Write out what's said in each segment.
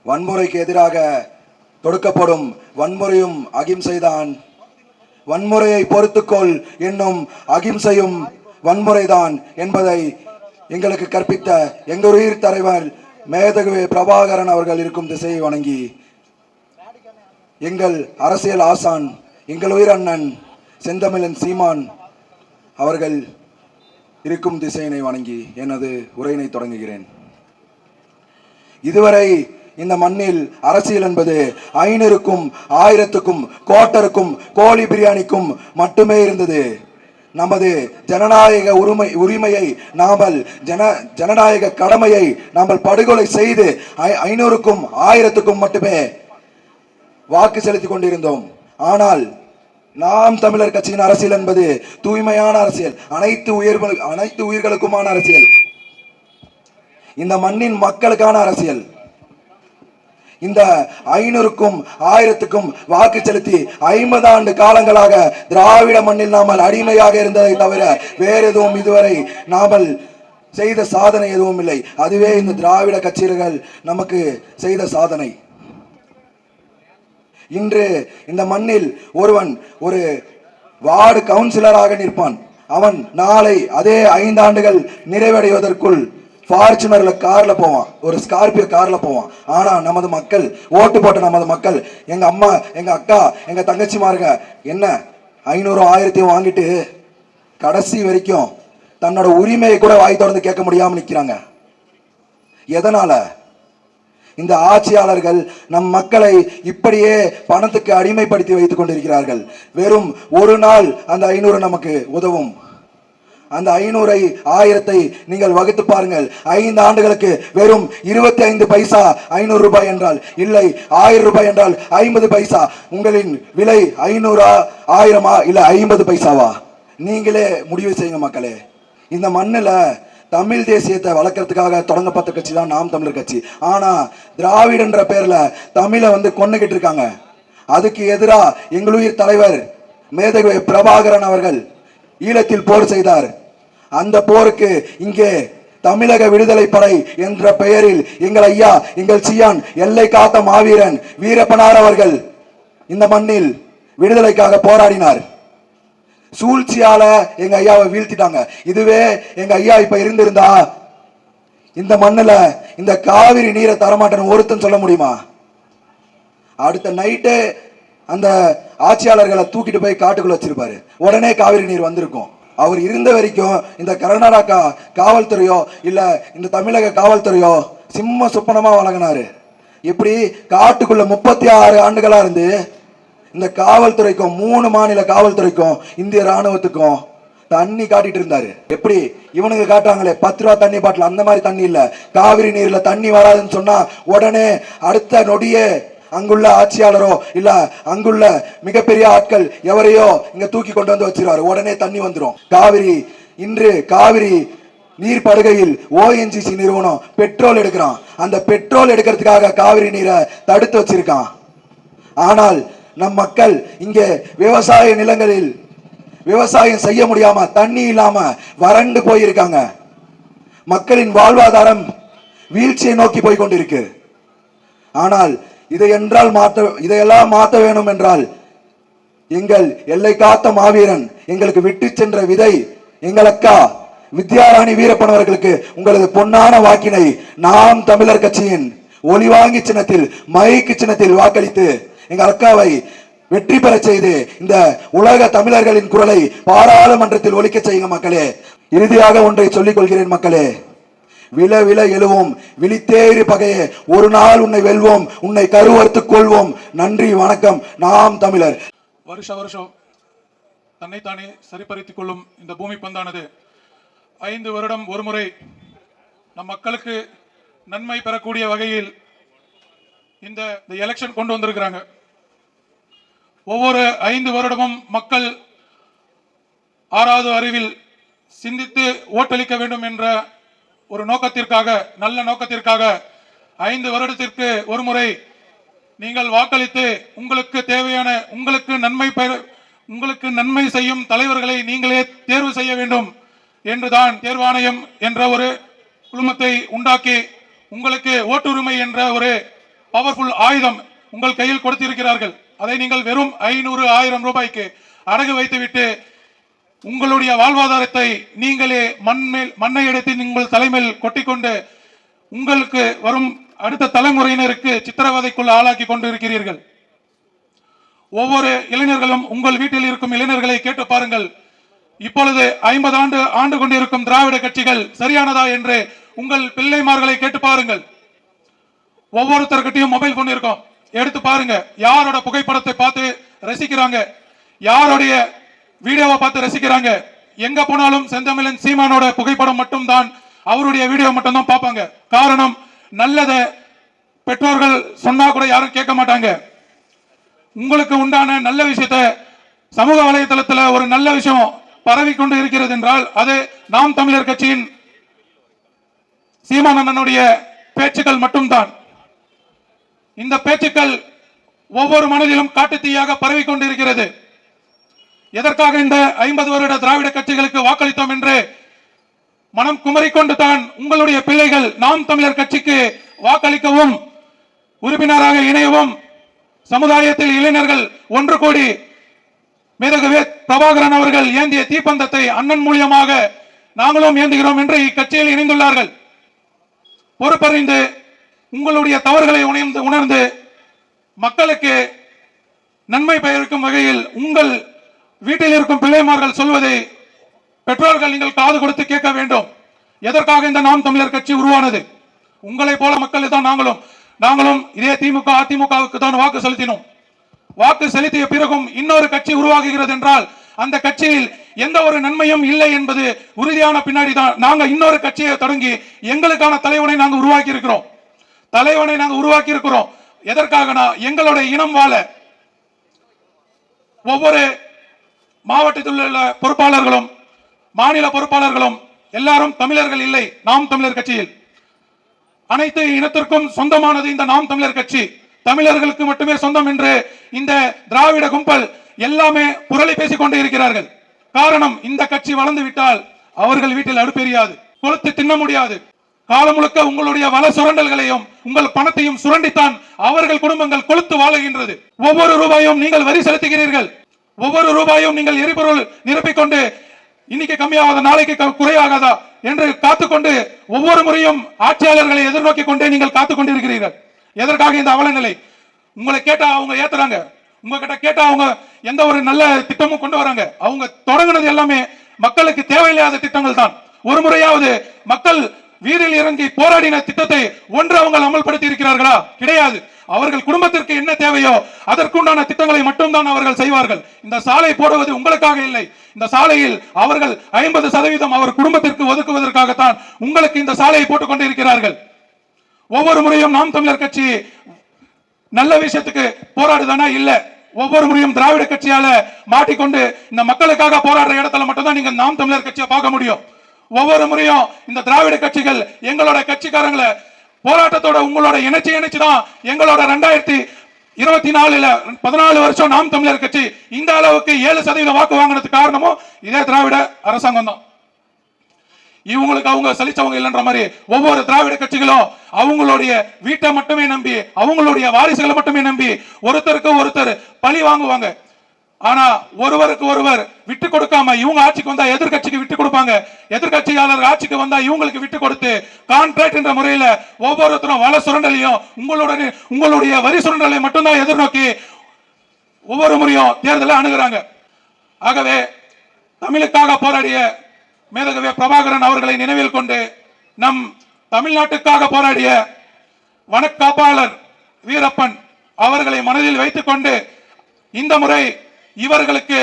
வன்முறைக்கு எதிராக தொடுக்கப்படும் வன்முறையும் அகிம்சைதான். வன்முறையை பொறுத்துக்கொள் என்னும் அகிம்சையும் வன்முறைதான் என்பதை எங்களுக்கு கற்பித்த எங்கள் உயிர் தலைவர் மேதகு பிரபாகரன் அவர்கள் இருக்கும் திசையை வணங்கி, எங்கள் அரசியல் ஆசான் எங்கள் உயிர் அண்ணன் செந்தமிழன் சீமான் அவர்கள் இருக்கும் திசையினை வணங்கி எனது உரையினை தொடங்குகிறேன். இதுவரை இந்த மண்ணில் அரசியல் என்பது 500க்கும் 1000க்கும் கோட்டருக்கும் கோழி பிரியாணிக்கும் மட்டுமே இருந்தது. நமது ஜனநாயக உரிமையை நாமல் ஜனநாயக கடமையை நாமல் படுகொலை செய்து 500க்கும் 1000க்கும் மட்டுமே வாக்கு செலுத்திக் கொண்டிருந்தோம். ஆனால் நாம் தமிழர் கட்சியின் அரசியல் என்பது தூய்மையான அரசியல், அனைத்து உயிர்களுக்குமான அரசியல், இந்த மண்ணின் மக்களுக்கான அரசியல். இந்த 500க்கும் 1000க்கும் வாக்கு செலுத்தி 50 ஆண்டு காலங்களாக திராவிட மண்ணில் நாமல் அடிமையாக இருந்ததை தவிர வேற எதுவும் இதுவரை நாமல் செய்த சாதனை எதுவும் இல்லை. அதுவே இந்த திராவிட கட்சிகள் நமக்கு செய்த சாதனை. இன்று இந்த மண்ணில் ஒருவன் ஒரு வார்டு கவுன்சிலராக நிற்பான். அவன் நாளை அதே 5 ஆண்டுகள் நிறைவடைவதற்குள் ஃபார்ச்சுனர்ல கார்ல போவான், ஒரு ஸ்கார்பியோ கார்ல போவான். ஆனா நமது மக்கள், ஓட்டு போட்ட நமது மக்கள், எங்க அம்மா, எங்க அக்கா, எங்க தங்கச்சிமாருங்க என்ன 500 1000 வாங்கிட்டு கடைசி வரைக்கும் தன்னோட உரிமையை கூட வாய் திறந்து கேட்க முடியாம நிக்கிறாங்க. எதனால? இந்த ஆட்சியாளர்கள் நம் மக்களை இப்படியே பணத்துக்கு அடிமைப்படுத்தி வைத்துக் கொண்டிருக்கிறார்கள். வெறும் ஒரு நாள் அந்த 500 நமக்கு உதவும். அந்த 500ஐ 1000ஐ நீங்கள் வகுத்து பாருங்கள். 5 ஆண்டுகளுக்கு வெறும் 25 பைசா 500 ரூபாய் என்றால், இல்லை 1000 ரூபாய் என்றால் 50 பைசா. உங்களின் விலை 500 1000 இல்ல 50 பைசாவா? நீங்களே முடிவு செய்யுங்க மக்களே. இந்த மண்ணுல தமிழ் தேசியத்தை வளர்க்கறதுக்காக தொடங்கப்பட்ட கட்சி தான் நாம் தமிழர் கட்சி. ஆனா திராவிடன்ற பேர்ல தமிழை கொன்னுகிட்டு இருக்காங்க. அதுக்கு எதிராக எங்களுயிர் தலைவர் மேதகு பிரபாகரன் அவர்கள் ஈழத்தில் போர் செய்தார். அந்த போருக்கு இங்கே தமிழக விடுதலை படை என்ற பெயரில் எங்கள் ஐயா, எங்கள் சியான், எல்லை காத்த மாவீரன் வீரப்பனார் அவர்கள் இந்த மண்ணில் விடுதலைக்காக போராடினார். சூழ்ச்சியால எங்க ஐயாவை வீழ்த்திட்டாங்க. இதுவே எங்க ஐயா இப்ப இருந்திருந்தா இந்த மண்ணுல இந்த காவிரி நீரை தரமாட்டேன்னு ஒருத்தன் சொல்ல முடியுமா? அடுத்த நைட்டே அந்த ஆட்சியாளர்களை தூக்கிட்டு போய் காட்டுக்குள்ள வச்சிருப்பாரு. உடனே காவிரி நீர் வந்திருக்கும். அவர் இருந்த வரைக்கும் இந்த கர்நாடகா காவல்துறையோ இல்ல இந்த தமிழக காவல்துறையோ சிம்ம சுப்பனமா வழங்கினாரு. இப்படி காட்டுக்குள்ள 36 ஆண்டுகளா இருந்து இந்த காவல்துறைக்கும் 3 மாநில காவல்துறைக்கும் இந்திய ராணுவத்துக்கும் தண்ணி காட்டிட்டு இருந்தாரு. எப்படி இவனுக்கு காட்டுறாங்களே 10 ரூபா தண்ணி பாட்டில், அந்த மாதிரி தண்ணி இல்ல. காவிரி நீர்ல தண்ணி வராதுன்னு சொன்னா உடனே அடுத்த நொடியே அங்குள்ள ஆட்சியாளரோ இல்ல அங்குள்ள மிகப்பெரிய ஆட்கள் எவரையோ இங்க தூக்கி கொண்டு வந்து வச்சிருவாரு. உடனே தண்ணி வந்துடும். இன்று காவிரி நீர் படுகையில் ONGC நிறுவனம் பெட்ரோல் எடுக்கிறான். அந்த பெட்ரோல் எடுக்கிறதுக்காக காவிரி நீரை தடுத்து வச்சிருக்கான். ஆனால் நம் மக்கள் இங்கே விவசாய நிலங்களில் விவசாயம் செய்ய முடியாம தண்ணி இல்லாம வறண்டு போயிருக்காங்க. மக்களின் வாழ்வாதாரம் வீழ்ச்சியை நோக்கி போய் கொண்டிருக்கு. ஆனால் இதையெல்லாம் மாற்ற வேணும் என்றால் எங்கள் எல்லை காத்த மாவீரன் எங்களுக்கு விட்டு சென்ற விதை எங்கள் அக்கா வித்யாராணி வீரப்பன் அவர்களுக்கு உங்களது பொன்னான வாக்கினை நாம் தமிழர் கட்சியின் ஒளிவாங்கி சின்னத்தில், மைக்கு சின்னத்தில் வாக்களித்து எங்கள் அக்காவை வெற்றி பெற செய்து இந்த உலக தமிழர்களின் குரலை பாராளுமன்றத்தில் ஒலிக்க செய்யுங்க மக்களே. இறுதியாக ஒன்றை சொல்லிக் கொள்கிறேன் மக்களே. வில வில எழுவோம், விழித்தேறு பகையே, ஒரு நாள் உன்னை வெல்வோம், உன்னை கருவறுத்துக் கொள்வோம். நன்றி, வணக்கம். நாம் தமிழர். வருஷம் தன்னைத்தானே சரிபடுத்திக் கொள்ளும் இந்த பூமி பந்தானது 5 வருடம் ஒரு முறை நம் மக்களுக்கு நன்மை பெறக்கூடிய வகையில் இந்த எலெக்ஷன் கொண்டு வந்திருக்கிறாங்க. ஒவ்வொரு 5 வருடமும் மக்கள் 6வது அறிவில் சிந்தித்து ஓட்டளிக்க வேண்டும் என்ற ஒரு நோக்கத்திற்காக, நல்ல நோக்கத்திற்காக 5 வருடத்திற்கு ஒரு முறை நீங்கள் வாக்களித்து உங்களுக்கு தேவையான, உங்களுக்கு நன்மை செய்யும் தலைவர்களை நீங்களே தேர்வு செய்ய வேண்டும் என்றுதான் தேர்வாணையம் என்ற ஒரு குழுமத்தை உண்டாக்கி உங்களுக்கு ஓட்டுரிமை என்ற ஒரு பவர்ஃபுல் ஆயுதம் உங்கள் கையில் கொடுத்திருக்கிறார்கள். அதை நீங்கள் வெறும் 500 1000 ரூபாய்க்கு அடகு வைத்துவிட்டு உங்களுடைய வாழ்வாதாரத்தை நீங்களே மண்ணை எடுத்து உங்கள் தலைமையில் கொட்டிக்கொண்டு உங்களுக்கு வரும் அடுத்த தலைமுறையினருக்கு சித்திரவதைக்குள் ஆளாக்கி கொண்டு இருக்கிறீர்கள். ஒவ்வொரு இளைஞர்களும் உங்கள் வீட்டில் இருக்கும் இளைஞர்களை கேட்டு பாருங்கள். இப்பொழுது 50 ஆண்டு கொண்டிருக்கும் திராவிட கட்சிகள் சரியானதா என்று உங்கள் பிள்ளைமார்களை கேட்டு பாருங்கள். ஒவ்வொருத்தர்கிட்டையும் மொபைல் போன் இருக்கும், எடுத்து பாருங்க. யாரோட புகைப்படத்தை பார்த்து ரசிக்கிறாங்க, யாருடைய வீடியோவை பார்த்து ரசிக்கிறாங்க. எங்க போனாலும் செந்தமிழன் சீமானோட புகைப்படம் மட்டும் தான், அவருடைய வீடியோ மட்டும் தான் பார்ப்பாங்க. காரணம், நல்லத பெற்றோர்கள் சொன்னா கூட யாரும் கேட்க மாட்டாங்க. உங்களுக்கு உண்டான நல்ல விஷயத்தை சமூக வலைதளத்தில் ஒரு நல்ல விஷயம் பரவி கொண்டு இருக்கிறது என்றால் அது நாம் தமிழர் கட்சியின் சீமான் அண்ணனுடைய பேச்சுக்கள் மட்டும்தான். இந்த பேச்சுக்கள் ஒவ்வொரு மனதிலும் காட்டுத்தீயாக பரவி கொண்டிருக்கிறது. எதற்காக இந்த 50 வருட திராவிட கட்சிகளுக்கு வாக்களித்தோம் என்று மனம் குமரிக்கொண்டு தான் உங்களுடைய பிள்ளைகள் நாம் தமிழர் கட்சிக்கு வாக்களிக்கவும் உறுப்பினராக இணையவும் சமுதாயத்தில் இளைஞர்கள் ஒன்று கூடி மேதகு பிரபாகரன் அவர்கள் ஏந்திய தீப்பந்தத்தை அண்ணன் மூலியமாக நாங்களும் ஏந்துகிறோம் என்று இக்கட்சியில் இணைந்துள்ளார்கள். பொறுப்பறிந்து உங்களுடைய தவறுகளை உணர்ந்து மக்களுக்கு நன்மை பயக்கும் வகையில் உங்கள் வீட்டில் இருக்கும் பிள்ளைமார்கள் சொல்வதை பெற்றோர்கள் நீங்கள் காது கொடுத்து கேட்க வேண்டும். எதற்காக இந்த நாம் தமிழர் கட்சி உருவானது? உங்களை போல மக்கள் தான் நாங்களும் இதே திமுக அதிமுகவுக்கு தான் வாக்கு செலுத்தினோம். வாக்கு செலுத்திய பிறகும் இன்னொரு கட்சி உருவாகுகிறது என்றால் அந்த கட்சியில் எந்த ஒரு நன்மையும் இல்லை என்பது உறுதியான பின்னாடி தான் நாங்க இன்னொரு கட்சியை தொடங்கி எங்களுக்கான தலைவனை நாங்கள் உருவாக்கி இருக்கிறோம். எதற்காகனா எங்களுடைய இனம் வாழ. ஒவ்வொரு மாவட்டத்தில் உள்ள பொறுப்பாளர்களும் மாநில பொறுப்பாளர்களும் எல்லாரும் தமிழர்கள் இல்லை. நாம் தமிழர் கட்சியில் அனைத்து இனத்திற்கும் சொந்தமானது இந்த நாம் தமிழர் கட்சி. தமிழர்களுக்கு மட்டுமே சொந்தம் என்று இந்த திராவிட கும்பல் எல்லாமே புரளி பேசிக் கொண்டே இருக்கிறார்கள். காரணம், இந்த கட்சி வளர்ந்து விட்டால் அவர்கள் வீட்டில் அடுப்பெரியாது, கொளுத்து தின்ன முடியாது. காலம் முழுக்க உங்களுடைய வள சுரண்டல்களையும் உங்கள் பணத்தையும் சுரண்டித்தான் அவர்கள் குடும்பங்கள் கொளுத்து வாழுகின்றது. ஒவ்வொரு ரூபாயும் நீங்கள் வரி செலுத்துகிறீர்கள். ஒவ்வொரு ரூபாயும் நீங்கள் எரிபொருள் நிரப்பிக்கொண்டு இன்னைக்கு கம்மியாகாத நாளைக்கு குறையாகாதா என்று காத்துக்கொண்டு ஒவ்வொரு முறையும் ஆட்சியாளர்களை எதிர்நோக்கி கொண்டே நீங்கள் காத்துக் கொண்டிருக்கிறீர்கள். எதற்காக இந்த அவலநிலை? உங்களை கேட்டா அவங்க ஏத்துறாங்க, உங்ககிட்ட கேட்டா அவங்க எந்த ஒரு நல்ல திட்டமும் கொண்டு வராங்க. அவங்க தொடங்கினது எல்லாமே மக்களுக்கு தேவையில்லாத திட்டங்கள் தான். ஒரு முறையாவது மக்கள் வீதியில் இறங்கி போராடின திட்டத்தை ஒன்று அவங்க அமல்படுத்தி இருக்கிறார்களா? கிடையாது. அவர்கள் குடும்பத்திற்கு என்ன தேவையோ அதற்குண்டான திட்டங்களை மட்டும்தான் அவர்கள் செய்வார்கள். இந்த சாலை போடுவது உங்களுக்காக இல்லை. இந்த சாலையில் அவர்கள் 50% அவர் குடும்பத்திற்கு ஒதுக்குவதற்காகத்தான் உங்களுக்கு இந்த சாலையை போட்டுக் கொண்டிருக்கிறார்கள். ஒவ்வொரு முறையும் நாம் தமிழர் கட்சி நல்ல விஷயத்துக்கு போராடுதானா? இல்ல. ஒவ்வொரு முறையும் திராவிட கட்சியால மாட்டிக்கொண்டு இந்த மக்களுக்காக போராடுற இடத்துல மட்டும்தான் நீங்க நாம் தமிழர் கட்சியை பார்க்க முடியும். ஒவ்வொரு முறையும் இந்த திராவிட கட்சிகள் எங்களோட கட்சிக்காரங்களை போராட்டத்தோட உங்களோட இணைச்சுதான் எங்களோட 2024 14 வருஷம் நாம் தமிழர் கட்சி இந்த அளவுக்கு 7% வாக்கு வாங்கினதுக்கு காரணமும் இதே திராவிட அரசாங்கம் தான். இவங்களுக்கு அவங்க சலிச்சவங்க இல்லைன்ற மாதிரி ஒவ்வொரு திராவிட கட்சிகளும் அவங்களுடைய வீட்டை மட்டுமே நம்பி அவங்களுடைய வாரிசுகளை மட்டுமே நம்பி ஒருத்தருக்கு ஒருத்தர் பழி வாங்குவாங்க. ஆனா ஒருவருக்கு ஒருவர் விட்டு கொடுக்காம இவங்க ஆட்சிக்கு வந்தா எதிர்கட்சிக்கு விட்டு கொடுப்பாங்க, எதிர்கட்சியாளர் ஆட்சிக்கு வந்தா இவங்களுக்கு விட்டு கொடுத்து கான்ட்ராக்ட் என்ற முறையில ஒவ்வொருத்தரும் வள சுரண்டலையும் உங்களுடைய வரி சுரண்டலை மட்டும்தான் எதிர்நோக்கி ஒவ்வொரு முறையும் தேர்தலை அணுகுறாங்க. ஆகவே தமிழுக்காக போராடிய மேதகு பிரபாகரன் அவர்களை நினைவில் கொண்டு நம் தமிழ்நாட்டுக்காக போராடிய வனக்காப்பாளர் வீரப்பன் அவர்களை மனதில் வைத்துக் கொண்டு இந்த முறை இவர்களுக்கு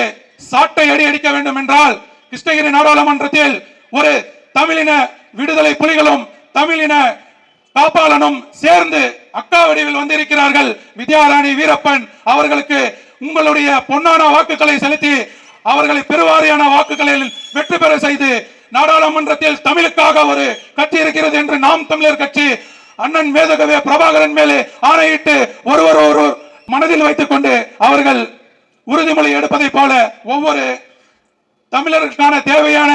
சாட்டை அடி அடிக்க வேண்டும் என்றால் கிருஷ்ணகிரி நாடாளுமன்றத்தில் ஒரு தமிழின விடுதலை புலிகளும் தமிழின காப்பாளனும் சேர்ந்து அக்கா வடிவில் வந்திருக்கிறார்கள். வித்யாராணி வீரப்பன் அவர்களுக்கு உங்களுடைய பொன்னான வாக்குகளை செலுத்தி அவர்களை பெருவாரியான வாக்குகளில் வெற்றி பெற செய்து நாடாளுமன்றத்தில் தமிழுக்காக ஒரு கட்சி இருக்கிறது என்று நாம் தமிழர் கட்சி அண்ணன் மேதகு பிரபாகரன் மேலே ஆணையிட்டு ஒருவர் மனதில் வைத்துக் கொண்டு அவர்கள் உறுதிமொழி எடுப்பதை போல ஒவ்வொரு தமிழருக்கான தேவையான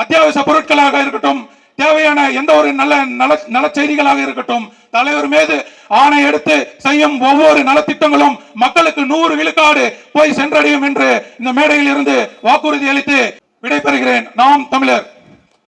அத்தியாவசிய பொருட்களாக இருக்கட்டும், தேவையான எந்த ஒரு நல செய்திகளாக இருக்கட்டும், தலைவர் மீது ஆணை எடுத்து செய்யும் ஒவ்வொரு நலத்திட்டங்களும் மக்களுக்கு 100 விழுக்காடு போய் சென்றடையும் என்று இந்த மேடையில் இருந்து வாக்குறுதி அளித்து விடைபெறுகிறேன். நாம் தமிழர்.